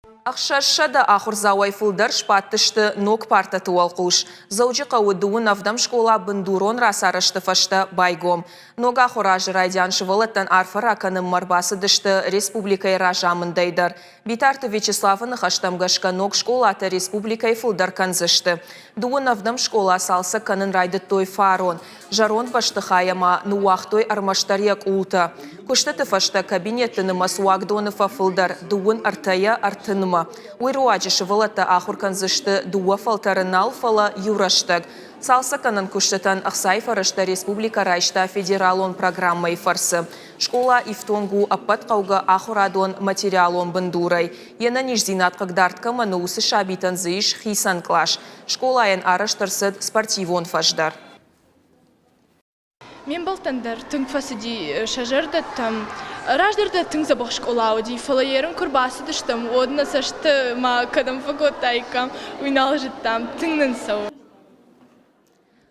Ахшаршада ахурзауай фулдар шпаттышты ног парта туалқуш. Заучи қауыдуын авдам школа бындурон расарышты фашта байгом. Нога хуражы райдян шывылыттан арфар аканым марбасы дышты республикай ражамындайдар. Битарты Вячеславын хаштамгашка ног школаты республикай фулдар канзышты. Дуын авдам школа салса канын райды той фарон. Жарон пашты хаяма нуахтой армаштарьяк улта. Куштаты фашта кабинеттыны масуагдоныфа фулдар дуын артая артыныма. Уйруаджи шывылата ахурканзышты дуа фалтарынал фала юраштаг. Салса канан куштатан Ахсай фарышта республика райшта федералон программай фарсы. Школа ифтонгу аппат қауға ахурадон материалон бындурай. Ена нижзинат қағдартқа манусы шабитан зыш хисан клаш. Школайын арыштырсыд спортивон фаждар. Мен балтандар түнг фасиди шажырда там раждырда түнг забақ школау ди фалайерім күрбасы дыштым. Одына сашты ма кадам фагот тайкам уйнал жыттам түнгнын сау.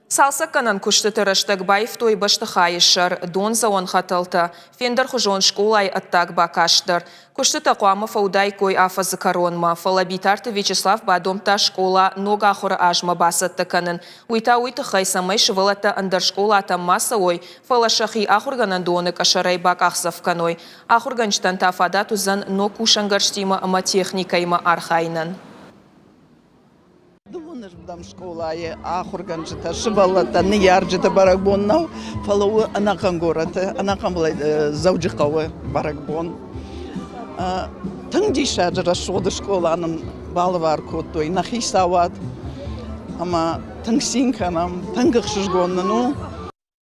Салса канан куштыты рыштык байф той башты хайышыр, дон заон хатылты, фендер хужон школай аттак бакаштыр. Куштыты қуамы фаудай кой афазы коронма, фалабитарты Вячеслав бадомта школа нога ахуры ажма басытты канын. Уйта уйты хайсамай шывылата андыр школа атаммасы ой, фалашахи ахурганан доны кашарай бак ахсав каной. Ахурганчтан тафада тузан но кушангарштима ама техникайма архайнан. Думаешь, в школе, ахурган жита, шибалата, не ярджита барагбоннау, фалау анакан гората, анакан была заужикавы барагбон. Тыңди шаджара шоды школаның балвар котой, нахисават, ама тыңсинканам, тыңгықшыжгонны, ну.